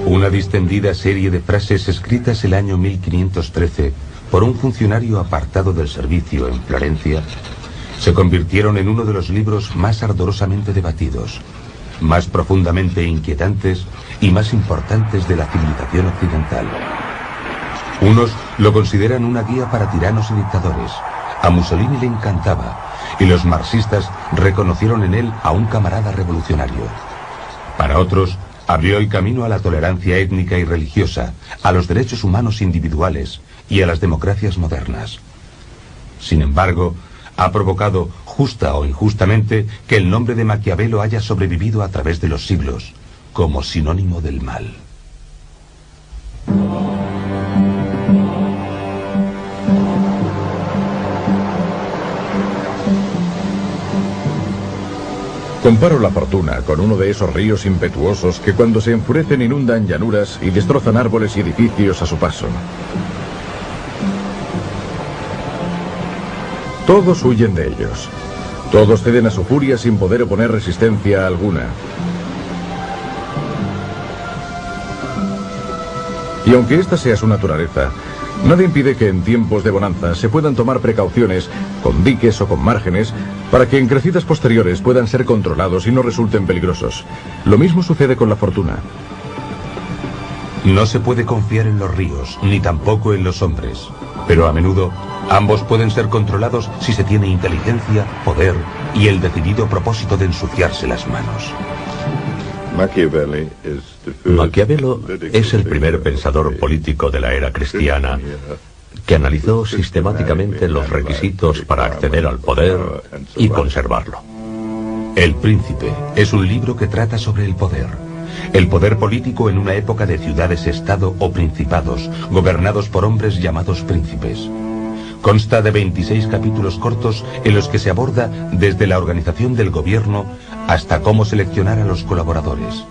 Una distendida serie de frases escritas el año 1513 por un funcionario apartado del servicio en Florencia se convirtieron en uno de los libros más ardorosamente debatidos, más profundamente inquietantes y más importantes de la civilización occidental. Unos lo consideran una guía para tiranos y dictadores. A Mussolini le encantaba, y los marxistas reconocieron en él a un camarada revolucionario. Para otros, abrió el camino a la tolerancia étnica y religiosa, a los derechos humanos individuales y a las democracias modernas. Sin embargo, ha provocado, justa o injustamente, que el nombre de Maquiavelo haya sobrevivido a través de los siglos, como sinónimo del mal. Comparo la fortuna con uno de esos ríos impetuosos que cuando se enfurecen inundan llanuras y destrozan árboles y edificios a su paso. Todos huyen de ellos. Todos ceden a su furia sin poder oponer resistencia alguna. Y aunque esta sea su naturaleza, nada impide que en tiempos de bonanza se puedan tomar precauciones, con diques o con márgenes, para que en crecidas posteriores puedan ser controlados y no resulten peligrosos. Lo mismo sucede con la fortuna. No se puede confiar en los ríos, ni tampoco en los hombres. Pero a menudo, ambos pueden ser controlados si se tiene inteligencia, poder y el decidido propósito de ensuciarse las manos. Maquiavelo es el primer pensador político de la era cristiana que analizó sistemáticamente los requisitos para acceder al poder y conservarlo. El Príncipe es un libro que trata sobre el poder político en una época de ciudades-estado o principados, gobernados por hombres llamados príncipes. Consta de 26 capítulos cortos en los que se aborda desde la organización del gobierno hasta cómo seleccionar a los colaboradores.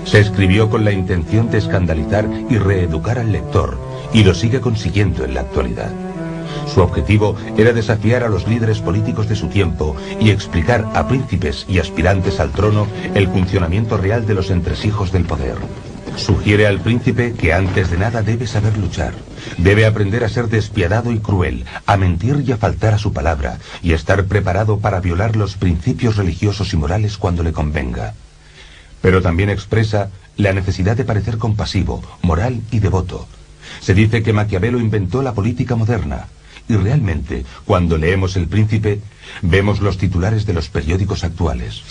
Se escribió con la intención de escandalizar y reeducar al lector, y lo sigue consiguiendo en la actualidad. Su objetivo era desafiar a los líderes políticos de su tiempo y explicar a príncipes y aspirantes al trono el funcionamiento real de los entresijos del poder. Sugiere al príncipe que antes de nada debe saber luchar, debe aprender a ser despiadado y cruel, a mentir y a faltar a su palabra, y estar preparado para violar los principios religiosos y morales cuando le convenga. Pero también expresa la necesidad de parecer compasivo, moral y devoto. Se dice que Maquiavelo inventó la política moderna, y realmente, cuando leemos El Príncipe, vemos los titulares de los periódicos actuales.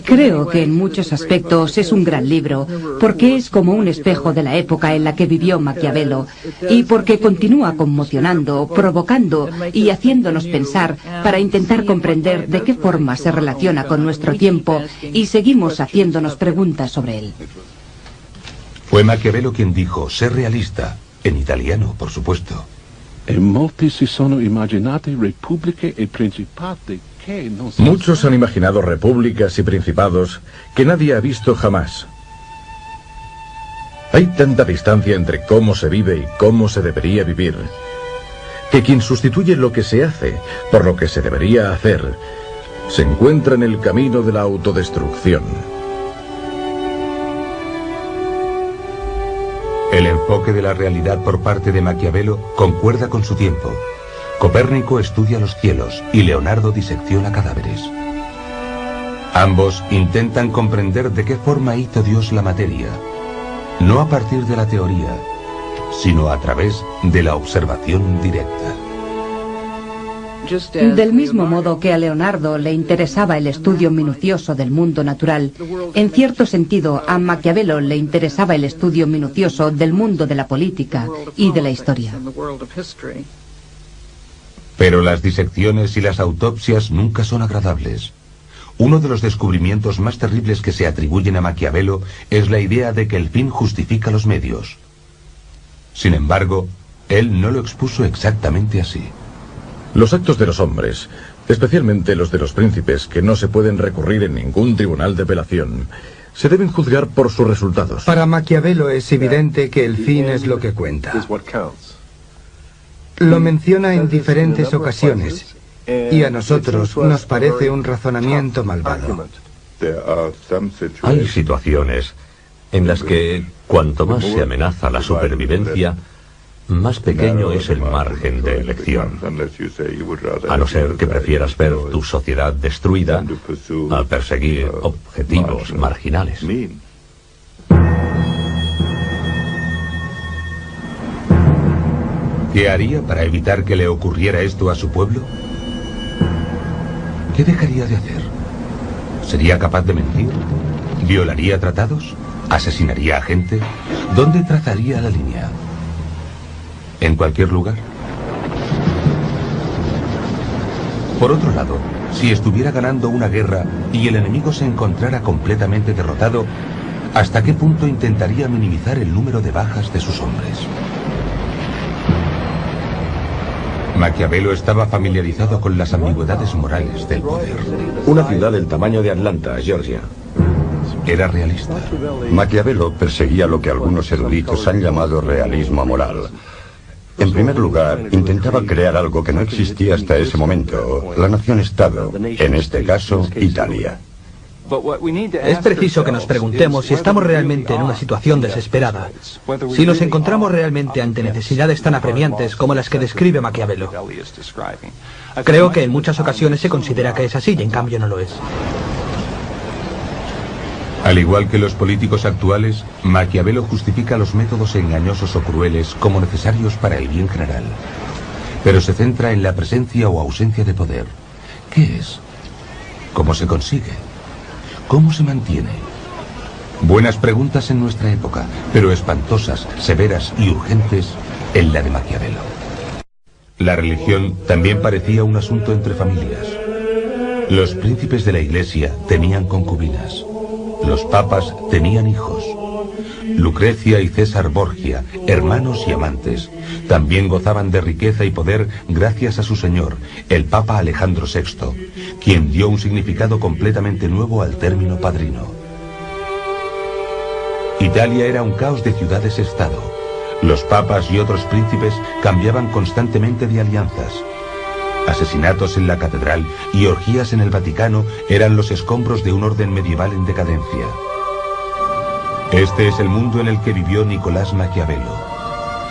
Creo que en muchos aspectos es un gran libro, porque es como un espejo de la época en la que vivió Maquiavelo, y porque continúa conmocionando, provocando y haciéndonos pensar para intentar comprender de qué forma se relaciona con nuestro tiempo, y seguimos haciéndonos preguntas sobre él. Fue Maquiavelo quien dijo, sé realista, en italiano, por supuesto. Muchos han imaginado repúblicas y principados que nadie ha visto jamás. Hay tanta distancia entre cómo se vive y cómo se debería vivir, que quien sustituye lo que se hace por lo que se debería hacer, se encuentra en el camino de la autodestrucción. El enfoque de la realidad por parte de Maquiavelo concuerda con su tiempo. Copérnico estudia los cielos y Leonardo disecciona cadáveres. Ambos intentan comprender de qué forma hizo Dios la materia, no a partir de la teoría, sino a través de la observación directa. Del mismo modo que a Leonardo le interesaba el estudio minucioso del mundo natural, en cierto sentido a Maquiavelo le interesaba el estudio minucioso del mundo de la política y de la historia. Pero las disecciones y las autopsias nunca son agradables. Uno de los descubrimientos más terribles que se atribuyen a Maquiavelo es la idea de que el fin justifica los medios. Sin embargo, él no lo expuso exactamente así. Los actos de los hombres, especialmente los de los príncipes, que no se pueden recurrir en ningún tribunal de apelación, se deben juzgar por sus resultados. Para Maquiavelo es evidente que el fin es lo que cuenta. Lo menciona en diferentes ocasiones, y a nosotros nos parece un razonamiento malvado. Hay situaciones en las que cuanto más se amenaza la supervivencia, más pequeño es el margen de elección. A no ser que prefieras ver tu sociedad destruida a perseguir objetivos marginales. ¿Qué haría para evitar que le ocurriera esto a su pueblo? ¿Qué dejaría de hacer? ¿Sería capaz de mentir? ¿Violaría tratados? ¿Asesinaría a gente? ¿Dónde trazaría la línea? ¿En cualquier lugar? Por otro lado, si estuviera ganando una guerra y el enemigo se encontrara completamente derrotado, ¿hasta qué punto intentaría minimizar el número de bajas de sus hombres? Maquiavelo estaba familiarizado con las ambigüedades morales del poder. Una ciudad del tamaño de Atlanta, Georgia. Era realista. Maquiavelo perseguía lo que algunos eruditos han llamado realismo moral. En primer lugar, intentaba crear algo que no existía hasta ese momento, la nación-estado, en este caso, Italia. Es preciso que nos preguntemos si estamos realmente en una situación desesperada, si nos encontramos realmente ante necesidades tan apremiantes como las que describe Maquiavelo. Creo que en muchas ocasiones se considera que es así y en cambio no lo es. Al igual que los políticos actuales, Maquiavelo justifica los métodos engañosos o crueles como necesarios para el bien general. Pero se centra en la presencia o ausencia de poder. ¿Qué es? ¿Cómo se consigue? ¿Cómo se mantiene? Buenas preguntas en nuestra época, pero espantosas, severas y urgentes en la de Maquiavelo. La religión también parecía un asunto entre familias. Los príncipes de la iglesia tenían concubinas. Los papas tenían hijos. Lucrecia y César Borgia, hermanos y amantes, también gozaban de riqueza y poder gracias a su señor, el Papa Alejandro VI, quien dio un significado completamente nuevo al término padrino. Italia era un caos de ciudades-estado. Los papas y otros príncipes cambiaban constantemente de alianzas. Asesinatos en la catedral y orgías en el Vaticano eran los escombros de un orden medieval en decadencia. Este es el mundo en el que vivió Nicolás Maquiavelo.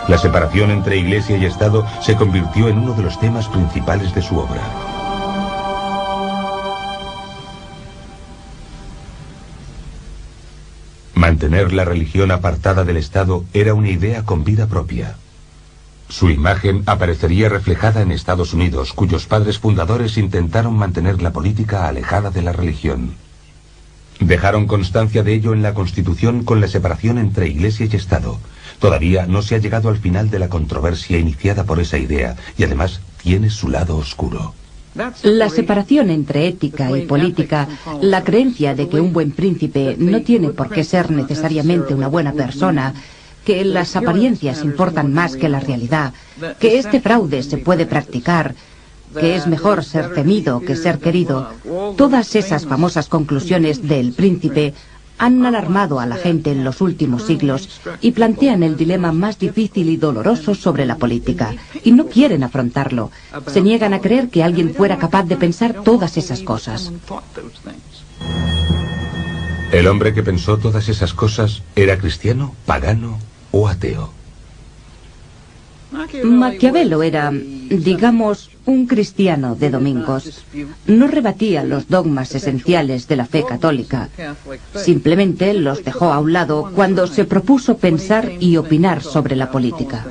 La separación entre Iglesia y Estado se convirtió en uno de los temas principales de su obra. Mantener la religión apartada del Estado era una idea con vida propia. Su imagen aparecería reflejada en Estados Unidos, cuyos padres fundadores intentaron mantener la política alejada de la religión. Dejaron constancia de ello en la Constitución con la separación entre Iglesia y Estado. Todavía no se ha llegado al final de la controversia iniciada por esa idea, y además tiene su lado oscuro. La separación entre ética y política, la creencia de que un buen príncipe no tiene por qué ser necesariamente una buena persona, que las apariencias importan más que la realidad, que este fraude se puede practicar, que es mejor ser temido que ser querido. Todas esas famosas conclusiones del Príncipe han alarmado a la gente en los últimos siglos y plantean el dilema más difícil y doloroso sobre la política. Y no quieren afrontarlo. Se niegan a creer que alguien fuera capaz de pensar todas esas cosas. El hombre que pensó todas esas cosas era cristiano, pagano o ateo. Maquiavelo era, digamos, un cristiano de domingos. No rebatía los dogmas esenciales de la fe católica. Simplemente los dejó a un lado cuando se propuso pensar y opinar sobre la política.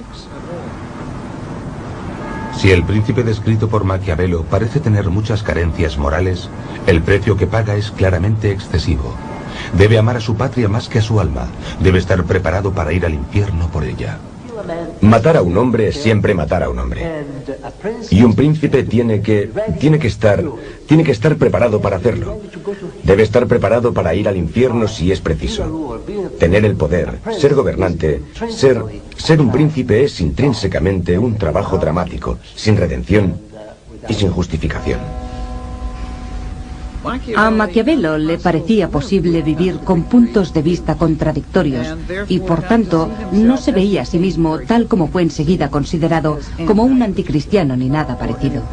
Si el príncipe descrito por Maquiavelo parece tener muchas carencias morales, el precio que paga es claramente excesivo. Debe amar a su patria más que a su alma. Debe estar preparado para ir al infierno por ella. Matar a un hombre es siempre matar a un hombre. Y un príncipe tiene que estar preparado para hacerlo. Debe estar preparado para ir al infierno si es preciso. Tener el poder, ser gobernante, ser un príncipe es intrínsecamente un trabajo dramático, sin redención y sin justificación. A Maquiavelo le parecía posible vivir con puntos de vista contradictorios y, por tanto, no se veía a sí mismo, tal como fue enseguida considerado, como un anticristiano ni nada parecido.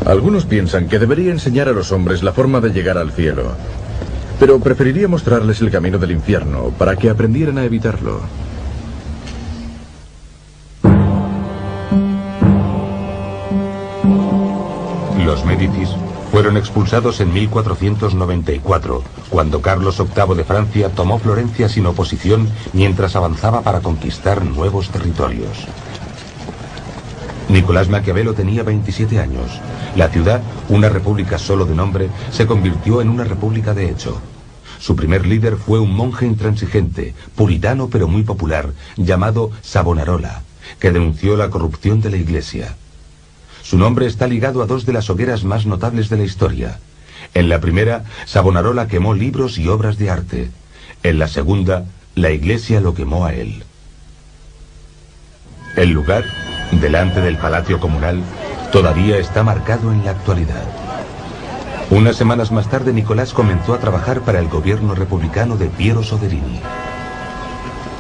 Algunos piensan que debería enseñar a los hombres la forma de llegar al cielo, pero preferiría mostrarles el camino del infierno para que aprendieran a evitarlo. Los Médicis fueron expulsados en 1494, cuando Carlos VIII de Francia tomó Florencia sin oposición mientras avanzaba para conquistar nuevos territorios. Nicolás Maquiavelo tenía 27 años. La ciudad, una república solo de nombre, se convirtió en una república de hecho. Su primer líder fue un monje intransigente, puritano pero muy popular, llamado Savonarola, que denunció la corrupción de la Iglesia. Su nombre está ligado a dos de las hogueras más notables de la historia. En la primera, Savonarola quemó libros y obras de arte. En la segunda, la Iglesia lo quemó a él. El lugar, delante del Palacio Comunal, todavía está marcado en la actualidad. Unas semanas más tarde, Nicolás comenzó a trabajar para el gobierno republicano de Piero Soderini.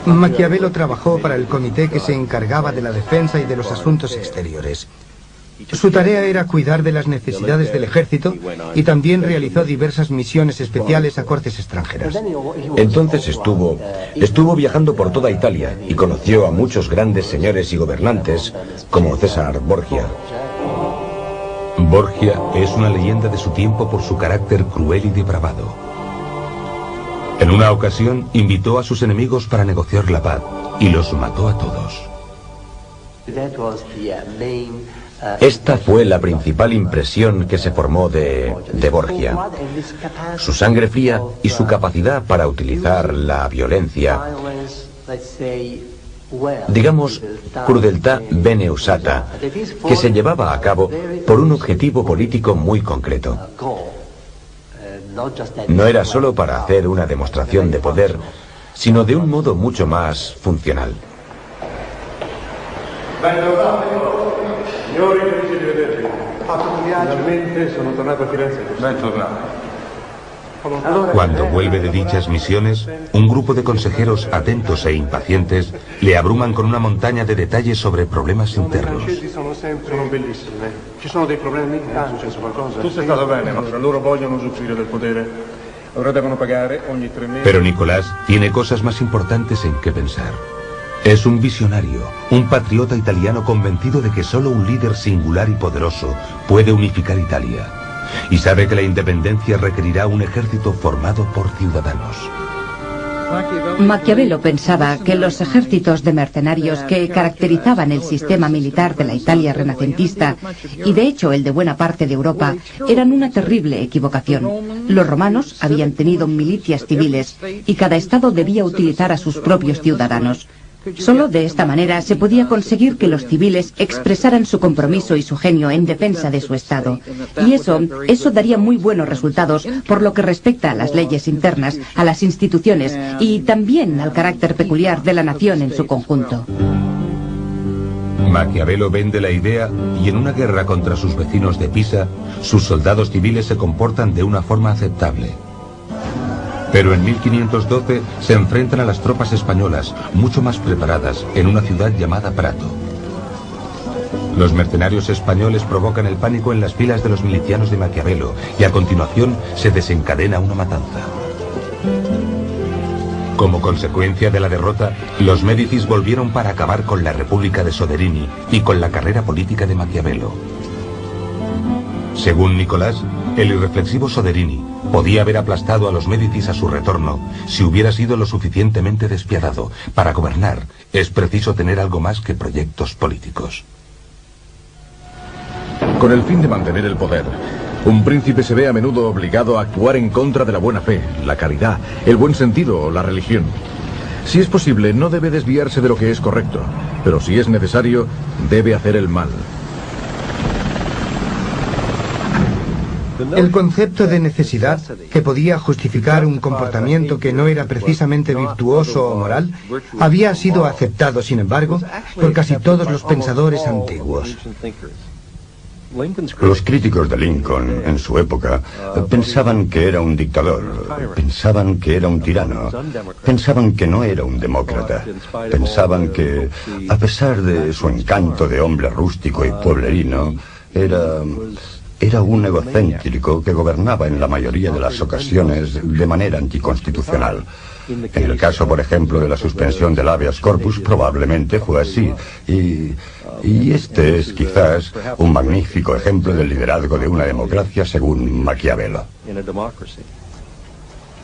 Maquiavelo trabajó para el comité que se encargaba de la defensa y de los asuntos exteriores. Su tarea era cuidar de las necesidades del ejército y también realizó diversas misiones especiales a cortes extranjeras. Entonces estuvo viajando por toda Italia y conoció a muchos grandes señores y gobernantes, como César Borgia. Borgia es una leyenda de su tiempo por su carácter cruel y depravado. En una ocasión invitó a sus enemigos para negociar la paz y los mató a todos. Esta fue la principal impresión que se formó de Borgia. Su sangre fría y su capacidad para utilizar la violencia, digamos, crudeltà bene usata, que se llevaba a cabo por un objetivo político muy concreto. No era solo para hacer una demostración de poder, sino de un modo mucho más funcional. Cuando vuelve de dichas misiones, un grupo de consejeros atentos e impacientes le abruman con una montaña de detalles sobre problemas internos. Pero Nicolás tiene cosas más importantes en que pensar. Es un visionario, un patriota italiano convencido de que solo un líder singular y poderoso puede unificar Italia. Y sabe que la independencia requerirá un ejército formado por ciudadanos. Maquiavelo pensaba que los ejércitos de mercenarios que caracterizaban el sistema militar de la Italia renacentista, y de hecho el de buena parte de Europa, eran una terrible equivocación. Los romanos habían tenido milicias civiles y cada estado debía utilizar a sus propios ciudadanos. Solo de esta manera se podía conseguir que los civiles expresaran su compromiso y su genio en defensa de su Estado. Y eso daría muy buenos resultados por lo que respecta a las leyes internas, a las instituciones y también al carácter peculiar de la nación en su conjunto. Maquiavelo vende la idea y en una guerra contra sus vecinos de Pisa, sus soldados civiles se comportan de una forma aceptable. Pero en 1512 se enfrentan a las tropas españolas, mucho más preparadas, en una ciudad llamada Prato. Los mercenarios españoles provocan el pánico en las filas de los milicianos de Maquiavelo y a continuación se desencadena una matanza. Como consecuencia de la derrota, los Médicis volvieron para acabar con la República de Soderini y con la carrera política de Maquiavelo. Según Nicolás, el irreflexivo Soderini podía haber aplastado a los Médicis a su retorno si hubiera sido lo suficientemente despiadado. Para gobernar es preciso tener algo más que proyectos políticos. Con el fin de mantener el poder, un príncipe se ve a menudo obligado a actuar en contra de la buena fe, la caridad, el buen sentido o la religión. Si es posible, no debe desviarse de lo que es correcto, pero si es necesario, debe hacer el mal. El concepto de necesidad, que podía justificar un comportamiento que no era precisamente virtuoso o moral, había sido aceptado, sin embargo, por casi todos los pensadores antiguos. Los críticos de Lincoln en su época pensaban que era un dictador, pensaban que era un tirano, pensaban que no era un demócrata, pensaban que, a pesar de su encanto de hombre rústico y pueblerino, Era un egocéntrico que gobernaba en la mayoría de las ocasiones de manera anticonstitucional. En el caso, por ejemplo, de la suspensión del habeas corpus, probablemente fue así. Y este es quizás un magnífico ejemplo del liderazgo de una democracia según Maquiavelo.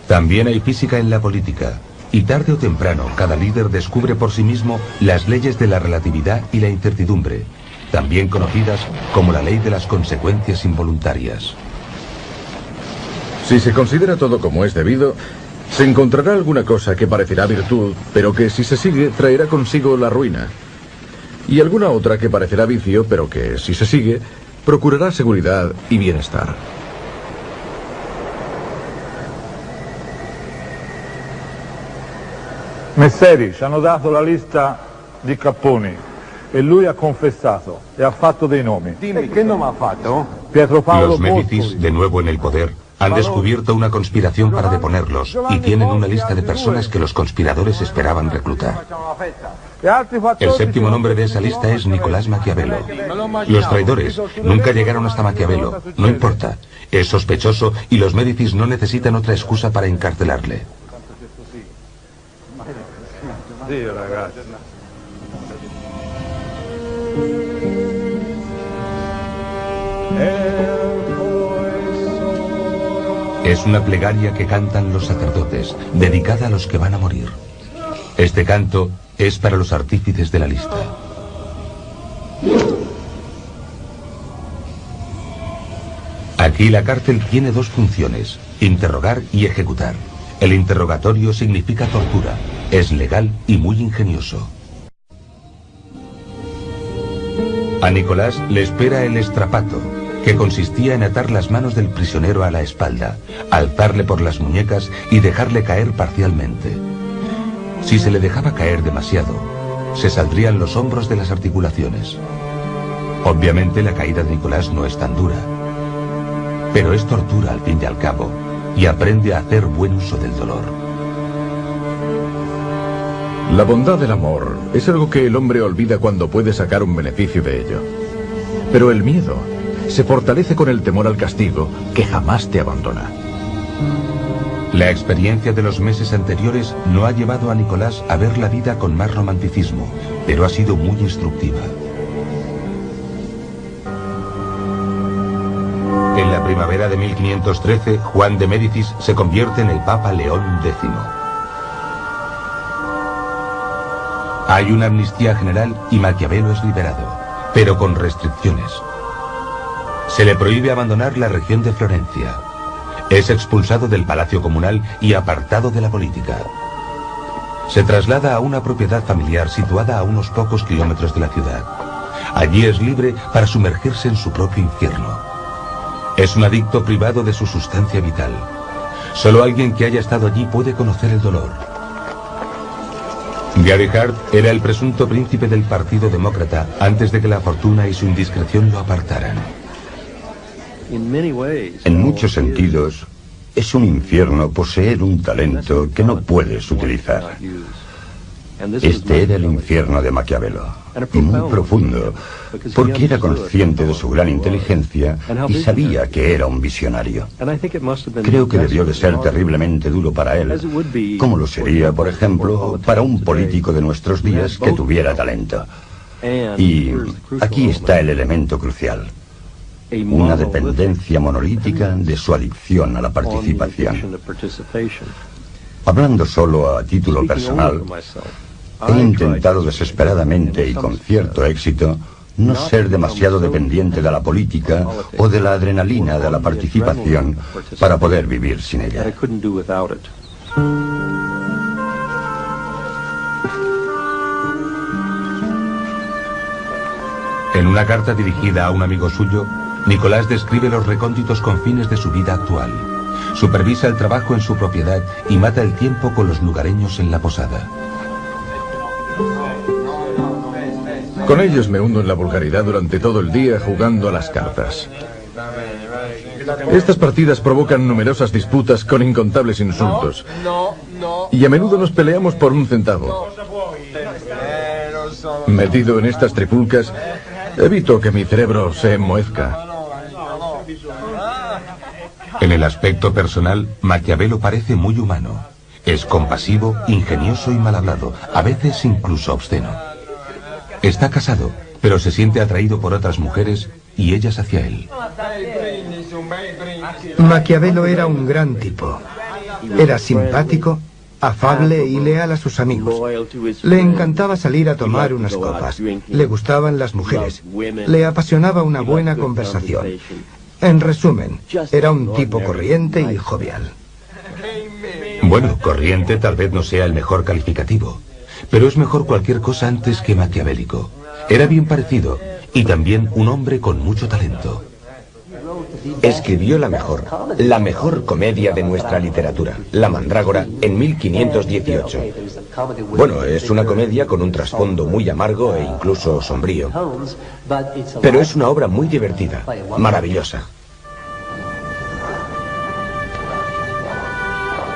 También hay física en la política. Y tarde o temprano, cada líder descubre por sí mismo las leyes de la relatividad y la incertidumbre, también conocidas como la ley de las consecuencias involuntarias. Si se considera todo como es debido, se encontrará alguna cosa que parecerá virtud, pero que si se sigue traerá consigo la ruina. Y alguna otra que parecerá vicio, pero que si se sigue, procurará seguridad y bienestar. Messeri ci hanno dato la lista di capponi e lui ha confessato e ha fatto dei nomi. Dimmi, che nome ha fatto? Pietro Paolo Los Médicis, de nuevo en el poder, han descubierto una conspiración para deponerlos y tienen una lista de personas que los conspiradores esperaban reclutar. El séptimo nombre de esa lista es Nicolás Maquiavelo. Los traidores nunca llegaron hasta Maquiavelo, no importa. Es sospechoso y los Médicis no necesitan otra excusa para encarcelarle. Es una plegaria que cantan los sacerdotes, dedicada a los que van a morir. Este canto es para los artífices de la lista. Aquí la cárcel tiene dos funciones, interrogar y ejecutar. El interrogatorio significa tortura, es legal y muy ingenioso. A Nicolás le espera el estrapato, que consistía en atar las manos del prisionero a la espalda, alzarle por las muñecas y dejarle caer parcialmente. Si se le dejaba caer demasiado, se saldrían los hombros de las articulaciones. Obviamente la caída de Nicolás no es tan dura, pero es tortura al fin y al cabo, y aprende a hacer buen uso del dolor. La bondad del amor es algo que el hombre olvida cuando puede sacar un beneficio de ello. Pero el miedo se fortalece con el temor al castigo que jamás te abandona. La experiencia de los meses anteriores no ha llevado a Nicolás a ver la vida con más romanticismo, pero ha sido muy instructiva. En la primavera de 1513, Juan de Médicis se convierte en el Papa León X. Hay una amnistía general y Maquiavelo es liberado, pero con restricciones. Se le prohíbe abandonar la región de Florencia. Es expulsado del palacio comunal y apartado de la política. Se traslada a una propiedad familiar situada a unos pocos kilómetros de la ciudad. Allí es libre para sumergirse en su propio infierno. Es un adicto privado de su sustancia vital. Solo alguien que haya estado allí puede conocer el dolor. Gary Hart era el presunto príncipe del Partido Demócrata antes de que la fortuna y su indiscreción lo apartaran. En muchos sentidos, es un infierno poseer un talento que no puedes utilizar. Este era el infierno de Maquiavelo, y muy profundo, porque era consciente de su gran inteligencia y sabía que era un visionario. Creo que debió de ser terriblemente duro para él, como lo sería, por ejemplo, para un político de nuestros días que tuviera talento. Y aquí está el elemento crucial. Una dependencia monolítica de su adicción a la participación. Hablando solo a título personal, he intentado desesperadamente y con cierto éxito no ser demasiado dependiente de la política o de la adrenalina de la participación para poder vivir sin ella. En una carta dirigida a un amigo suyo, Nicolás describe los recónditos confines de su vida actual. Supervisa el trabajo en su propiedad y mata el tiempo con los lugareños en la posada. Con ellos me hundo en la vulgaridad durante todo el día jugando a las cartas. Estas partidas provocan numerosas disputas con incontables insultos. Y a menudo nos peleamos por un centavo. Metido en estas trifulcas, evito que mi cerebro se enmohezca. En el aspecto personal, Maquiavelo parece muy humano. Es compasivo, ingenioso y mal hablado, a veces incluso obsceno. Está casado, pero se siente atraído por otras mujeres y ellas hacia él. Maquiavelo era un gran tipo. Era simpático, afable y leal a sus amigos. Le encantaba salir a tomar unas copas. Le gustaban las mujeres. Le apasionaba una buena conversación. En resumen, era un tipo corriente y jovial. Bueno, corriente tal vez no sea el mejor calificativo, pero es mejor cualquier cosa antes que maquiavélico. Era bien parecido y también un hombre con mucho talento. Escribió la mejor comedia de nuestra literatura, La Mandrágora, en 1518. Bueno, es una comedia con un trasfondo muy amargo e incluso sombrío. Pero es una obra muy divertida, maravillosa.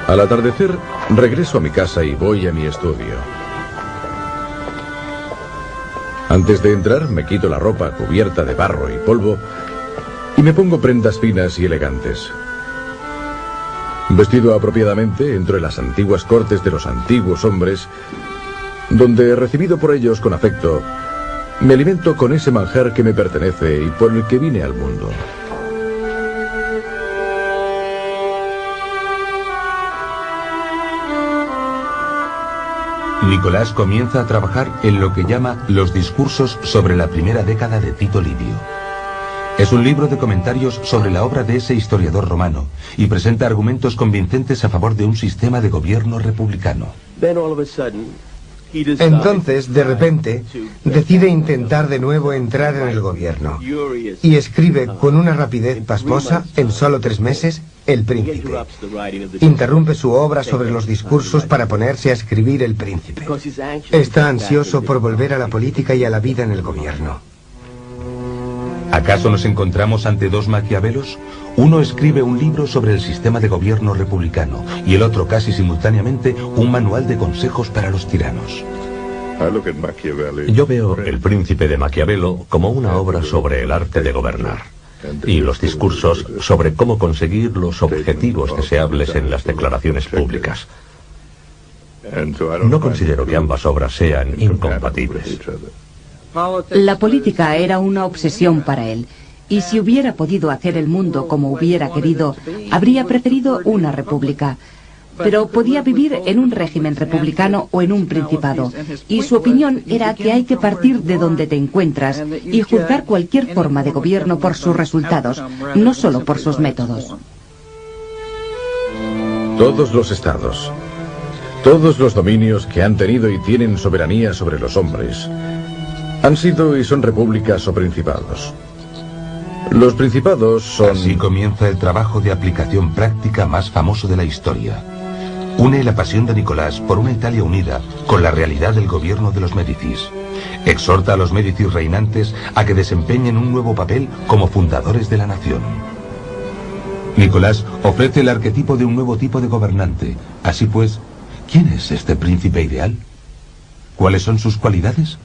Al atardecer, regreso a mi casa y voy a mi estudio. Antes de entrar, me quito la ropa cubierta de barro y polvo y me pongo prendas finas y elegantes. Vestido apropiadamente, entro en las antiguas cortes de los antiguos hombres, donde, recibido por ellos con afecto, me alimento con ese manjar que me pertenece y por el que vine al mundo. Nicolás comienza a trabajar en lo que llama los discursos sobre la primera década de Tito Livio. Es un libro de comentarios sobre la obra de ese historiador romano y presenta argumentos convincentes a favor de un sistema de gobierno republicano. Entonces, de repente, decide intentar de nuevo entrar en el gobierno y escribe con una rapidez pasmosa, en solo 3 meses, El Príncipe. Interrumpe su obra sobre los discursos para ponerse a escribir El Príncipe. Está ansioso por volver a la política y a la vida en el gobierno. ¿Acaso nos encontramos ante dos Maquiavelos? Uno escribe un libro sobre el sistema de gobierno republicano y el otro, casi simultáneamente, un manual de consejos para los tiranos. Yo veo El Príncipe de Maquiavelo como una obra sobre el arte de gobernar y los discursos sobre cómo conseguir los objetivos deseables en las declaraciones públicas. No considero que ambas obras sean incompatibles. La política era una obsesión para él, y si hubiera podido hacer el mundo como hubiera querido, habría preferido una república. Pero podía vivir en un régimen republicano o en un principado, y su opinión era que hay que partir de donde te encuentras y juzgar cualquier forma de gobierno por sus resultados, no solo por sus métodos. Todos los estados, todos los dominios que han tenido y tienen soberanía sobre los hombres, han sido y son repúblicas o principados. Los principados son... Así comienza el trabajo de aplicación práctica más famoso de la historia. Une la pasión de Nicolás por una Italia unida con la realidad del gobierno de los Médicis. Exhorta a los Médicis reinantes a que desempeñen un nuevo papel como fundadores de la nación. Nicolás ofrece el arquetipo de un nuevo tipo de gobernante. Así pues, ¿quién es este príncipe ideal? ¿Cuáles son sus cualidades?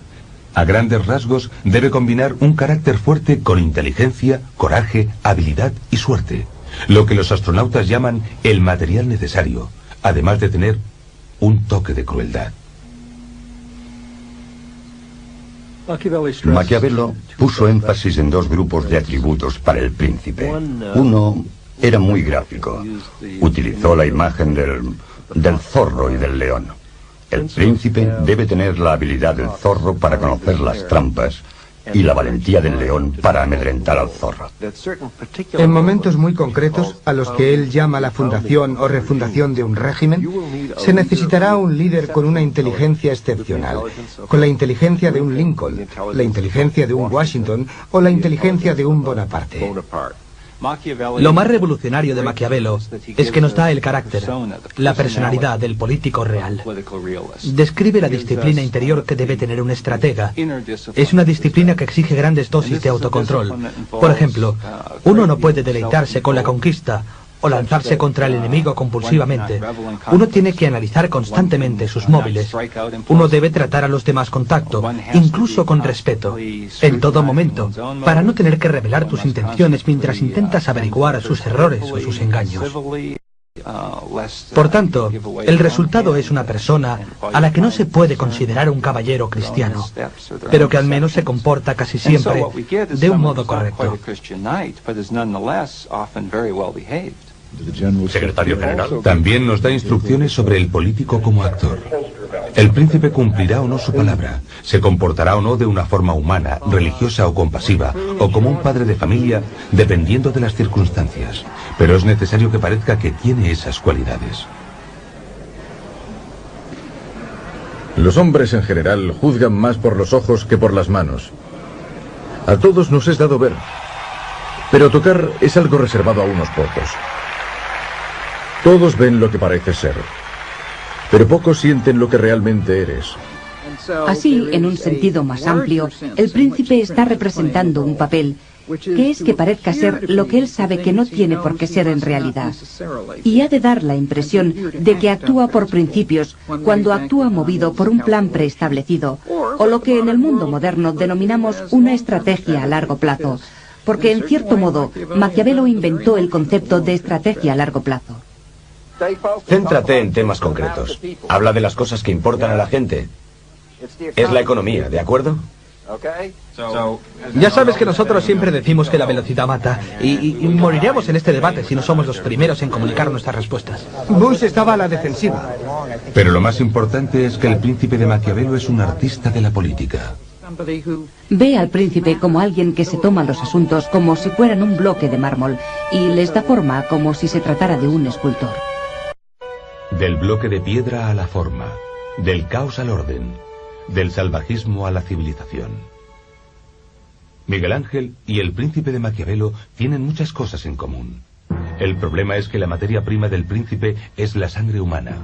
A grandes rasgos, debe combinar un carácter fuerte con inteligencia, coraje, habilidad y suerte. Lo que los astronautas llaman el material necesario, además de tener un toque de crueldad. Maquiavelo puso énfasis en 2 grupos de atributos para el príncipe. Uno era muy gráfico. Utilizó la imagen del zorro y del león. El príncipe debe tener la habilidad del zorro para conocer las trampas y la valentía del león para amedrentar al zorro. En momentos muy concretos, a los que él llama la fundación o refundación de un régimen, se necesitará un líder con una inteligencia excepcional, con la inteligencia de un Lincoln, la inteligencia de un Washington o la inteligencia de un Bonaparte. Lo más revolucionario de Maquiavelo es que nos da el carácter, la personalidad del político real. Describe la disciplina interior que debe tener un estratega. Es una disciplina que exige grandes dosis de autocontrol. Por ejemplo, uno no puede deleitarse con la conquista o lanzarse contra el enemigo compulsivamente. Uno tiene que analizar constantemente sus móviles. Uno debe tratar a los demás con tacto, incluso con respeto, en todo momento, para no tener que revelar tus intenciones mientras intentas averiguar sus errores o sus engaños. Por tanto, el resultado es una persona a la que no se puede considerar un caballero cristiano, pero que al menos se comporta casi siempre de un modo correcto. Secretario General. También nos da instrucciones sobre el político como actor. El príncipe cumplirá o no su palabra, se comportará o no de una forma humana, religiosa o compasiva, o como un padre de familia, dependiendo de las circunstancias. Pero es necesario que parezca que tiene esas cualidades. Los hombres en general juzgan más por los ojos que por las manos. A todos nos es dado ver, pero tocar es algo reservado a unos pocos. Todos ven lo que pareces ser, pero pocos sienten lo que realmente eres. Así, en un sentido más amplio, el príncipe está representando un papel, que es que parezca ser lo que él sabe que no tiene por qué ser en realidad. Y ha de dar la impresión de que actúa por principios cuando actúa movido por un plan preestablecido, o lo que en el mundo moderno denominamos una estrategia a largo plazo, porque en cierto modo Maquiavelo inventó el concepto de estrategia a largo plazo. Céntrate en temas concretos. Habla de las cosas que importan a la gente. Es la economía, ¿de acuerdo? Ya sabes que nosotros siempre decimos que la velocidad mata, y moriremos en este debate si no somos los primeros en comunicar nuestras respuestas. Bush estaba a la defensiva. Pero lo más importante es que el príncipe de Maquiavelo es un artista de la política. Ve al príncipe como alguien que se toma los asuntos como si fueran un bloque de mármol y les da forma como si se tratara de un escultor. Del bloque de piedra a la forma, del caos al orden, del salvajismo a la civilización. Miguel Ángel y el príncipe de Maquiavelo tienen muchas cosas en común. El problema es que la materia prima del príncipe es la sangre humana.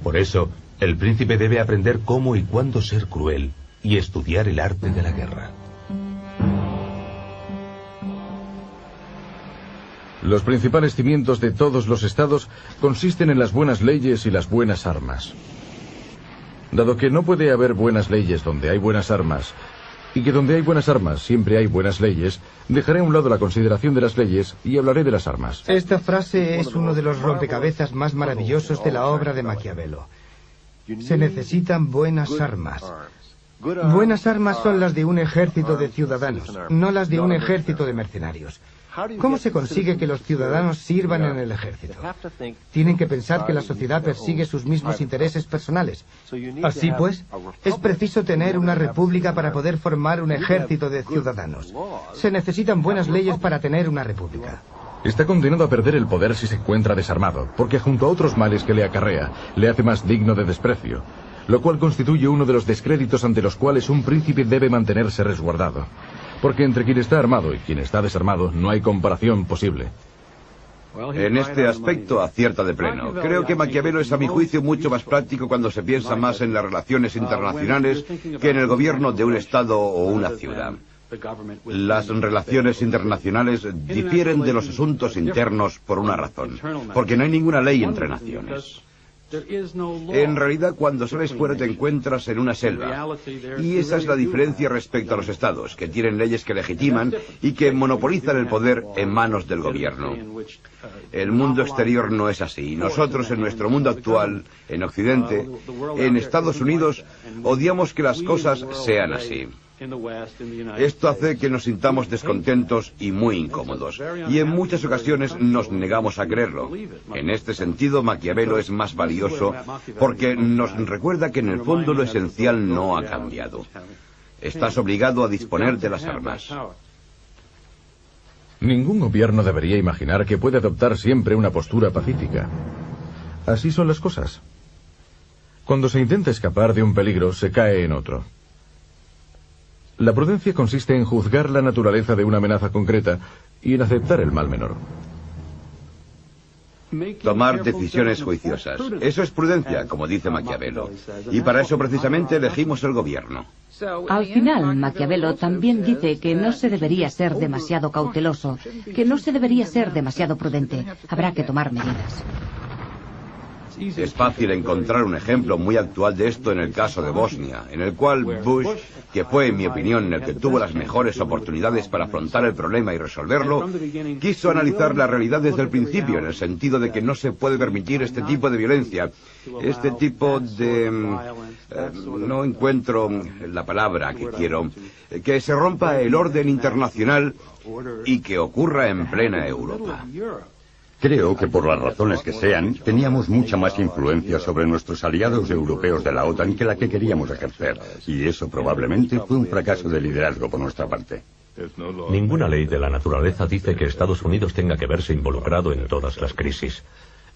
Por eso, el príncipe debe aprender cómo y cuándo ser cruel y estudiar el arte de la guerra. Los principales cimientos de todos los estados consisten en las buenas leyes y las buenas armas. Dado que no puede haber buenas leyes donde hay buenas armas, y que donde hay buenas armas siempre hay buenas leyes, dejaré a un lado la consideración de las leyes y hablaré de las armas. Esta frase es uno de los rompecabezas más maravillosos de la obra de Maquiavelo. Se necesitan buenas armas. Buenas armas son las de un ejército de ciudadanos, no las de un ejército de mercenarios. ¿Cómo se consigue que los ciudadanos sirvan en el ejército? Tienen que pensar que la sociedad persigue sus mismos intereses personales. Así pues, es preciso tener una república para poder formar un ejército de ciudadanos. Se necesitan buenas leyes para tener una república. Está condenado a perder el poder si se encuentra desarmado, porque junto a otros males que le acarrea, le hace más digno de desprecio, lo cual constituye uno de los descréditos ante los cuales un príncipe debe mantenerse resguardado. Porque entre quien está armado y quien está desarmado no hay comparación posible. En este aspecto acierta de pleno. Creo que Maquiavelo es a mi juicio mucho más práctico cuando se piensa más en las relaciones internacionales que en el gobierno de un estado o una ciudad. Las relaciones internacionales difieren de los asuntos internos por una razón, porque no hay ninguna ley entre naciones. En realidad, cuando sales fuera te encuentras en una selva. Y esa es la diferencia respecto a los estados, que tienen leyes que legitiman y que monopolizan el poder en manos del gobierno. El mundo exterior no es así. Nosotros, en nuestro mundo actual, en Occidente, en Estados Unidos, odiamos que las cosas sean así. Esto hace que nos sintamos descontentos y muy incómodos, y en muchas ocasiones nos negamos a creerlo. En este sentido, Maquiavelo es más valioso porque nos recuerda que en el fondo lo esencial no ha cambiado. Estás obligado a disponer de las armas. Ningún gobierno debería imaginar que puede adoptar siempre una postura pacífica. Así son las cosas. Cuando se intenta escapar de un peligro, se cae en otro. La prudencia consiste en juzgar la naturaleza de una amenaza concreta y en aceptar el mal menor. Tomar decisiones juiciosas. Eso es prudencia, como dice Maquiavelo. Y para eso precisamente elegimos el gobierno. Al final, Maquiavelo también dice que no se debería ser demasiado cauteloso, que no se debería ser demasiado prudente. Habrá que tomar medidas. Es fácil encontrar un ejemplo muy actual de esto en el caso de Bosnia, en el cual Bush, que fue, en mi opinión, el que tuvo las mejores oportunidades para afrontar el problema y resolverlo, quiso analizar la realidad desde el principio, en el sentido de que no se puede permitir este tipo de violencia, este tipo de... no encuentro la palabra que quiero, que se rompa el orden internacional y que ocurra en plena Europa. Creo que por las razones que sean, teníamos mucha más influencia sobre nuestros aliados europeos de la OTAN que la que queríamos ejercer. Y eso probablemente fue un fracaso de liderazgo por nuestra parte. Ninguna ley de la naturaleza dice que Estados Unidos tenga que verse involucrado en todas las crisis.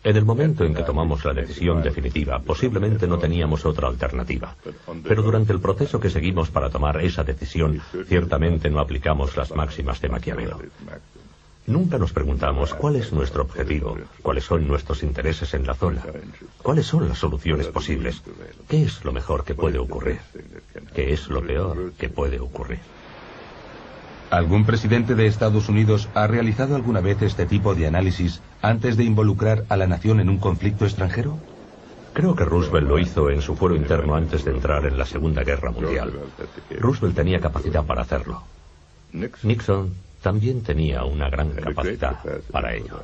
En el momento en que tomamos la decisión definitiva, posiblemente no teníamos otra alternativa. Pero durante el proceso que seguimos para tomar esa decisión, ciertamente no aplicamos las máximas de Maquiavelo. Nunca nos preguntamos cuál es nuestro objetivo, cuáles son nuestros intereses en la zona, cuáles son las soluciones posibles, qué es lo mejor que puede ocurrir, qué es lo peor que puede ocurrir. ¿Algún presidente de Estados Unidos ha realizado alguna vez este tipo de análisis antes de involucrar a la nación en un conflicto extranjero? Creo que Roosevelt lo hizo en su fuero interno antes de entrar en la Segunda Guerra Mundial. Roosevelt tenía capacidad para hacerlo. Nixon también tenía una gran capacidad para ello.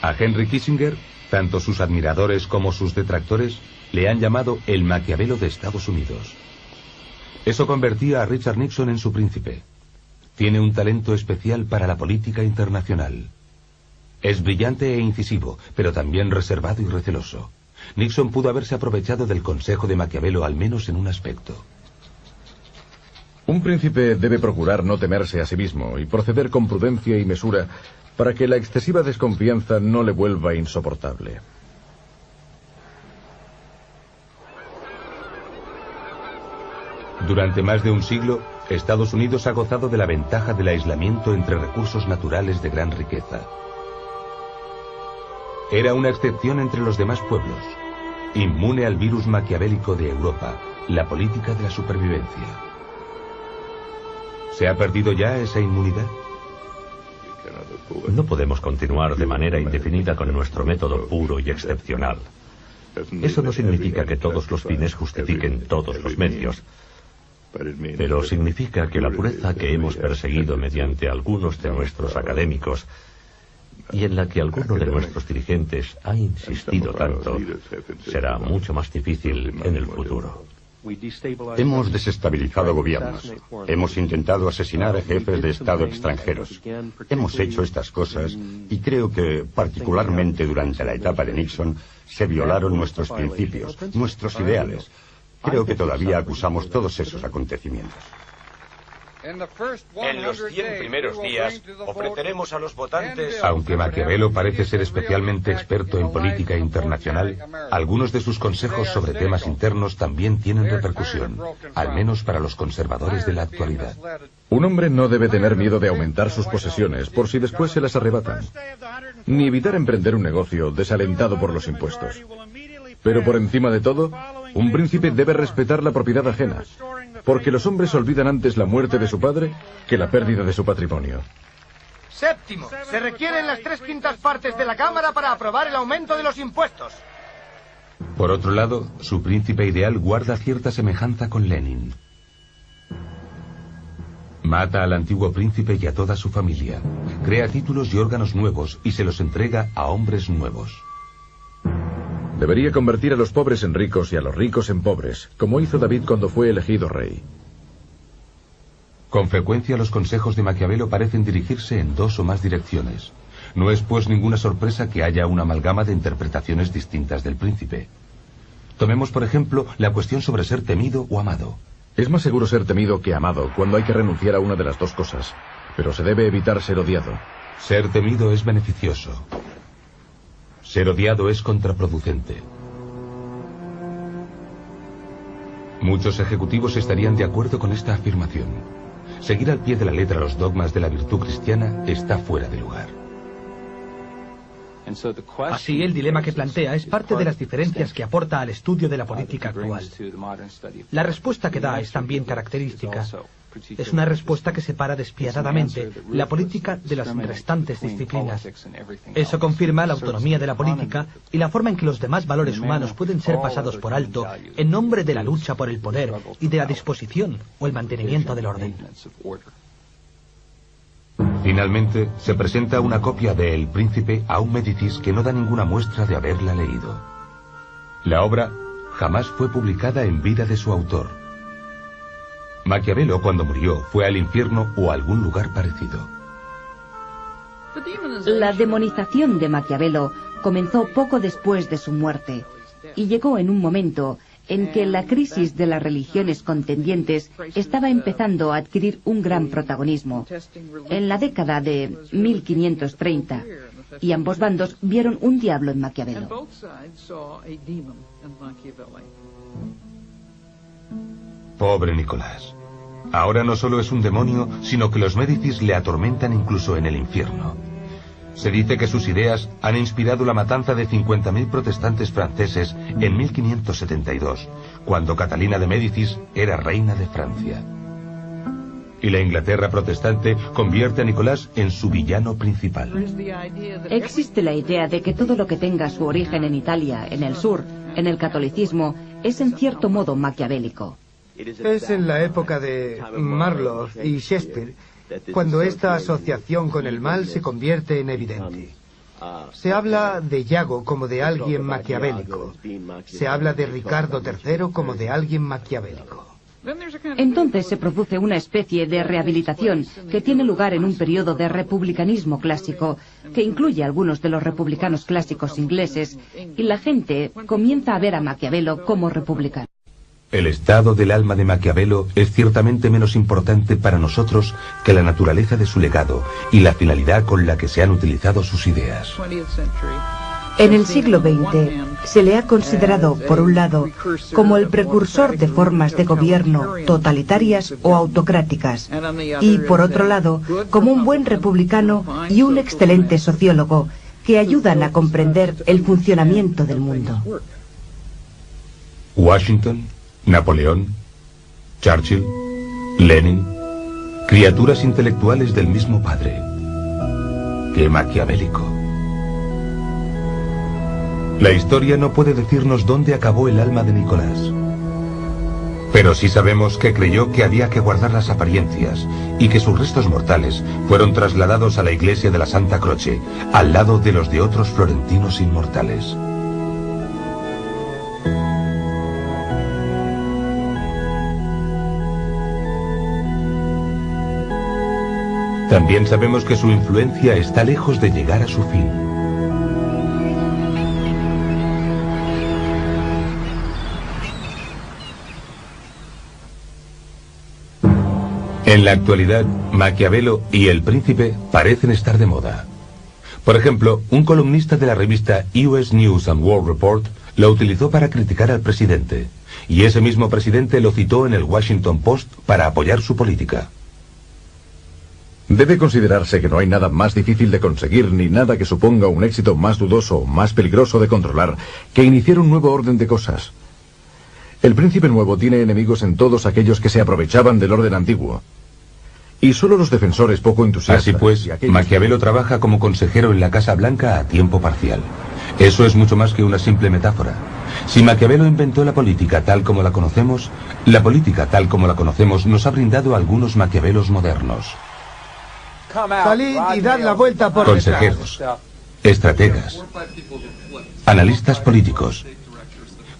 A Henry Kissinger, tanto sus admiradores como sus detractores le han llamado el Maquiavelo de Estados Unidos. Eso convertía a Richard Nixon en su príncipe. Tiene un talento especial para la política internacional. Es brillante e incisivo, pero también reservado y receloso. Nixon pudo haberse aprovechado del consejo de Maquiavelo al menos en un aspecto. Un príncipe debe procurar no temerse a sí mismo y proceder con prudencia y mesura para que la excesiva desconfianza no le vuelva insoportable. Durante más de un siglo, Estados Unidos ha gozado de la ventaja del aislamiento entre recursos naturales de gran riqueza. Era una excepción entre los demás pueblos, inmune al virus maquiavélico de Europa, la política de la supervivencia. ¿Se ha perdido ya esa inmunidad? No podemos continuar de manera indefinida con nuestro método puro y excepcional. Eso no significa que todos los fines justifiquen todos los medios, pero significa que la pureza que hemos perseguido mediante algunos de nuestros académicos y en la que alguno de nuestros dirigentes ha insistido tanto, será mucho más difícil en el futuro. Hemos desestabilizado gobiernos. Hemos intentado asesinar a jefes de Estado extranjeros. Hemos hecho estas cosas y creo que, particularmente durante la etapa de Nixon, se violaron nuestros principios, nuestros ideales. Creo que todavía acusamos todos esos acontecimientos. En los 100 primeros días ofreceremos a los votantes... Aunque Maquiavelo parece ser especialmente experto en política internacional, algunos de sus consejos sobre temas internos también tienen repercusión, al menos para los conservadores de la actualidad. Un hombre no debe tener miedo de aumentar sus posesiones por si después se las arrebatan, ni evitar emprender un negocio desalentado por los impuestos. Pero por encima de todo, un príncipe debe respetar la propiedad ajena, porque los hombres olvidan antes la muerte de su padre que la pérdida de su patrimonio. Séptimo, se requieren las 3/5 partes de la Cámara para aprobar el aumento de los impuestos. Por otro lado, su príncipe ideal guarda cierta semejanza con Lenin. Mata al antiguo príncipe y a toda su familia. Crea títulos y órganos nuevos y se los entrega a hombres nuevos. Debería convertir a los pobres en ricos y a los ricos en pobres, como hizo David cuando fue elegido rey. Con frecuencia los consejos de Maquiavelo parecen dirigirse en 2 o más direcciones. No es pues ninguna sorpresa que haya una amalgama de interpretaciones distintas del príncipe. Tomemos por ejemplo la cuestión sobre ser temido o amado. Es más seguro ser temido que amado cuando hay que renunciar a una de las dos cosas, pero se debe evitar ser odiado. Ser temido es beneficioso. Ser odiado es contraproducente. Muchos ejecutivos estarían de acuerdo con esta afirmación. Seguir al pie de la letra los dogmas de la virtud cristiana está fuera de lugar. Así, el dilema que plantea es parte de las diferencias que aporta al estudio de la política actual. La respuesta que da es también característica. Es una respuesta que separa despiadadamente la política de las restantes disciplinas. Eso confirma la autonomía de la política y la forma en que los demás valores humanos pueden ser pasados por alto en nombre de la lucha por el poder y de la disposición o el mantenimiento del orden. Finalmente, se presenta una copia de El Príncipe a un Médicis que no da ninguna muestra de haberla leído. La obra jamás fue publicada en vida de su autor. Maquiavelo, cuando murió, fue al infierno o a algún lugar parecido. La demonización de Maquiavelo comenzó poco después de su muerte y llegó en un momento en que la crisis de las religiones contendientes estaba empezando a adquirir un gran protagonismo, en la década de 1530, y ambos bandos vieron un diablo en Maquiavelo. Pobre Nicolás. Ahora no solo es un demonio, sino que los Médicis le atormentan incluso en el infierno. Se dice que sus ideas han inspirado la matanza de 50.000 protestantes franceses en 1572, cuando Catalina de Médicis era reina de Francia. Y la Inglaterra protestante convierte a Nicolás en su villano principal. Existe la idea de que todo lo que tenga su origen en Italia, en el sur, en el catolicismo, es en cierto modo maquiavélico. Es en la época de Marlowe y Shakespeare cuando esta asociación con el mal se convierte en evidente. Se habla de Iago como de alguien maquiavélico. Se habla de Ricardo III como de alguien maquiavélico. Entonces se produce una especie de rehabilitación que tiene lugar en un periodo de republicanismo clásico, que incluye a algunos de los republicanos clásicos ingleses, y la gente comienza a ver a Maquiavelo como republicano. El estado del alma de Maquiavelo es ciertamente menos importante para nosotros que la naturaleza de su legado y la finalidad con la que se han utilizado sus ideas. En el siglo XX se le ha considerado, por un lado, como el precursor de formas de gobierno totalitarias o autocráticas, y por otro lado, como un buen republicano y un excelente sociólogo que ayudan a comprender el funcionamiento del mundo. Washington, Napoleón, Churchill, Lenin, criaturas intelectuales del mismo padre. ¡Qué maquiavélico! La historia no puede decirnos dónde acabó el alma de Nicolás. Pero sí sabemos que creyó que había que guardar las apariencias y que sus restos mortales fueron trasladados a la iglesia de la Santa Croce, al lado de los de otros florentinos inmortales. También sabemos que su influencia está lejos de llegar a su fin. En la actualidad, Maquiavelo y El Príncipe parecen estar de moda. Por ejemplo, un columnista de la revista US News and World Report lo utilizó para criticar al presidente, y ese mismo presidente lo citó en el Washington Post para apoyar su política. Debe considerarse que no hay nada más difícil de conseguir ni nada que suponga un éxito más dudoso o más peligroso de controlar que iniciar un nuevo orden de cosas. El príncipe nuevo tiene enemigos en todos aquellos que se aprovechaban del orden antiguo. Y solo los defensores poco entusiastas... Así pues, Maquiavelo trabaja como consejero en la Casa Blanca a tiempo parcial. Eso es mucho más que una simple metáfora. Si Maquiavelo inventó la política tal como la conocemos nos ha brindado algunos Maquiavelos modernos. Salid y dad la vuelta por consejeros, estrategas, analistas políticos.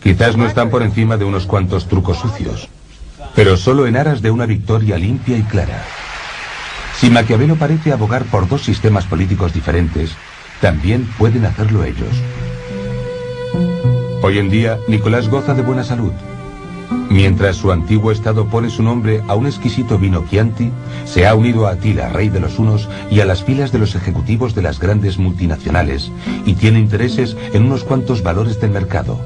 Quizás no están por encima de unos cuantos trucos sucios, pero solo en aras de una victoria limpia y clara. Si Maquiavelo parece abogar por dos sistemas políticos diferentes, también pueden hacerlo ellos. Hoy en día, Nicolás goza de buena salud. Mientras su antiguo estado pone su nombre a un exquisito vino Chianti, se ha unido a Attila, rey de los hunos, y a las filas de los ejecutivos de las grandes multinacionales, y tiene intereses en unos cuantos valores del mercado.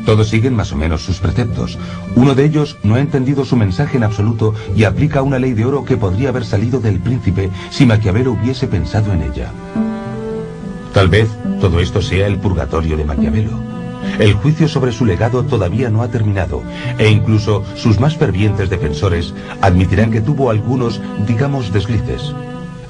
Todos siguen más o menos sus preceptos. Uno de ellos no ha entendido su mensaje en absoluto y aplica una ley de oro que podría haber salido del príncipe si Maquiavelo hubiese pensado en ella. Tal vez todo esto sea el purgatorio de Maquiavelo. El juicio sobre su legado todavía no ha terminado, e incluso sus más fervientes defensores admitirán que tuvo algunos, digamos, deslices.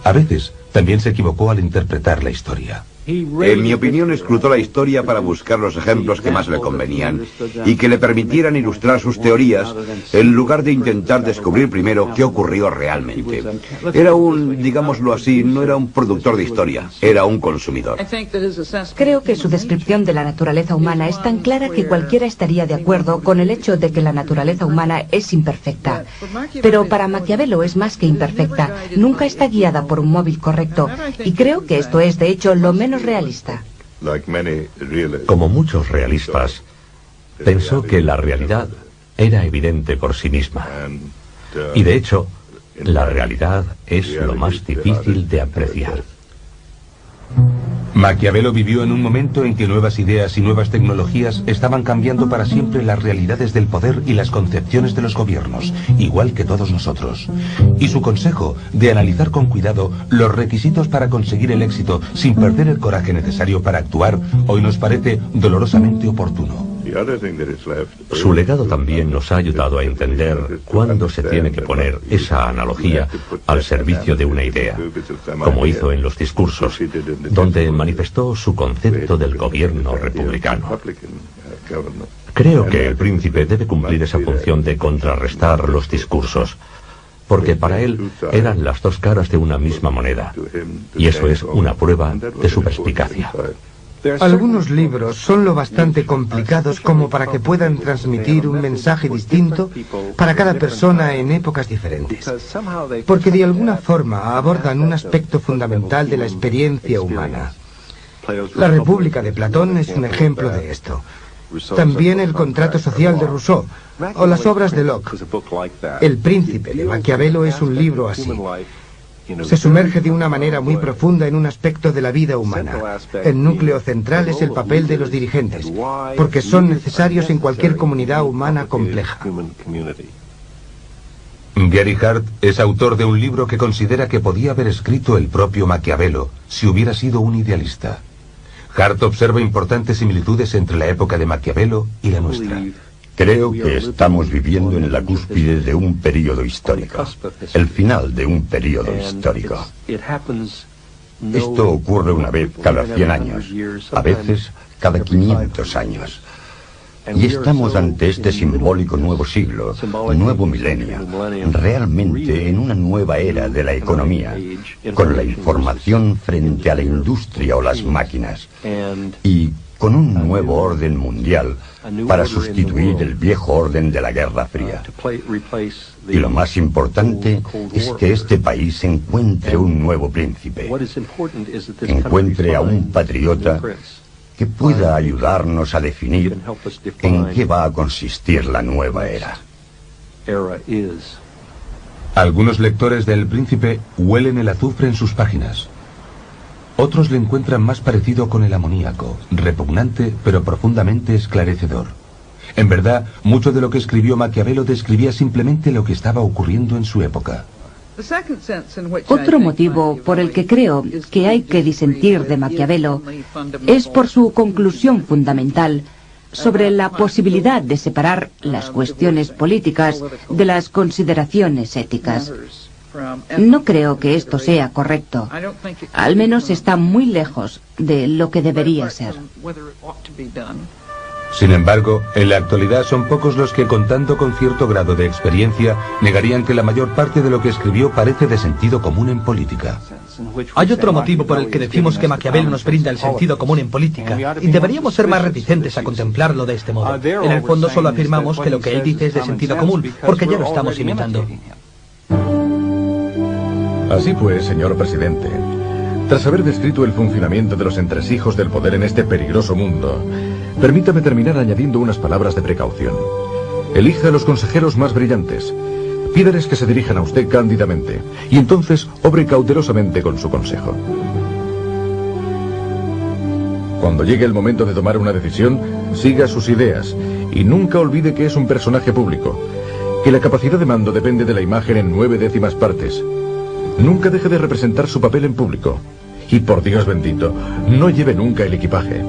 A veces también se equivocó al interpretar la historia. En mi opinión, escrutó la historia para buscar los ejemplos que más le convenían y que le permitieran ilustrar sus teorías en lugar de intentar descubrir primero qué ocurrió realmente. Era un, digámoslo así, no era un productor de historia, era un consumidor. Creo que su descripción de la naturaleza humana es tan clara que cualquiera estaría de acuerdo con el hecho de que la naturaleza humana es imperfecta. Pero para Maquiavelo es más que imperfecta, nunca está guiada por un móvil correcto, y creo que esto es, de hecho, lo menos realista. Como muchos realistas, pensó que la realidad era evidente por sí misma. Y de hecho, la realidad es lo más difícil de apreciar. Maquiavelo vivió en un momento en que nuevas ideas y nuevas tecnologías estaban cambiando para siempre las realidades del poder y las concepciones de los gobiernos, igual que todos nosotros. Y su consejo de analizar con cuidado los requisitos para conseguir el éxito sin perder el coraje necesario para actuar, hoy nos parece dolorosamente oportuno. Su legado también nos ha ayudado a entender cuándo se tiene que poner esa analogía al servicio de una idea, como hizo en los discursos, donde manifestó su concepto del gobierno republicano. Creo que el príncipe debe cumplir esa función de contrarrestar los discursos, porque para él eran las dos caras de una misma moneda, y eso es una prueba de su perspicacia. Algunos libros son lo bastante complicados como para que puedan transmitir un mensaje distinto para cada persona en épocas diferentes, porque de alguna forma abordan un aspecto fundamental de la experiencia humana. La República de Platón es un ejemplo de esto. También el Contrato Social de Rousseau o las obras de Locke. El Príncipe de Maquiavelo es un libro así. Se sumerge de una manera muy profunda en un aspecto de la vida humana. El núcleo central es el papel de los dirigentes, porque son necesarios en cualquier comunidad humana compleja. Gary Hart es autor de un libro que considera que podía haber escrito el propio Maquiavelo si hubiera sido un idealista. Hart observa importantes similitudes entre la época de Maquiavelo y la nuestra. Creo que estamos viviendo en la cúspide de un período histórico, el final de un período histórico. Esto ocurre una vez cada 100 años, a veces cada 500 años. Y estamos ante este simbólico nuevo siglo, nuevo milenio, realmente en una nueva era de la economía, con la información frente a la industria o las máquinas, y con un nuevo orden mundial para sustituir el viejo orden de la Guerra Fría. Y lo más importante es que este país encuentre un nuevo príncipe, encuentre a un patriota que pueda ayudarnos a definir en qué va a consistir la nueva era. Algunos lectores del Príncipe huelen el azufre en sus páginas. Otros le encuentran más parecido con el amoníaco, repugnante pero profundamente esclarecedor. En verdad, mucho de lo que escribió Maquiavelo describía simplemente lo que estaba ocurriendo en su época. Otro motivo por el que creo que hay que disentir de Maquiavelo es por su conclusión fundamental sobre la posibilidad de separar las cuestiones políticas de las consideraciones éticas. No creo que esto sea correcto. Al menos está muy lejos de lo que debería ser. Sin embargo, en la actualidad son pocos los que, contando con cierto grado de experiencia, negarían que la mayor parte de lo que escribió parece de sentido común en política. Hay otro motivo por el que decimos que Maquiavelo nos brinda el sentido común en política, y deberíamos ser más reticentes a contemplarlo de este modo. En el fondo solo afirmamos que lo que él dice es de sentido común, porque ya lo estamos imitando. Así pues, señor presidente, tras haber descrito el funcionamiento de los entresijos del poder en este peligroso mundo, permítame terminar añadiendo unas palabras de precaución. Elija a los consejeros más brillantes. Pídales que se dirijan a usted cándidamente, y entonces obre cautelosamente con su consejo. Cuando llegue el momento de tomar una decisión, siga sus ideas, y nunca olvide que es un personaje público, que la capacidad de mando depende de la imagen en 9/10 partes. Nunca deje de representar su papel en público, Y por Dios bendito, no lleve nunca el equipaje.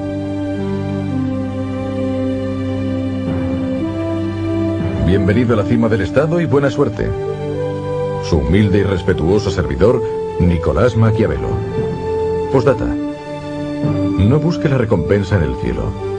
Bienvenido a la cima del Estado y buena suerte. Su humilde y respetuoso servidor, Nicolás Maquiavelo. Postdata. No busque la recompensa en el cielo.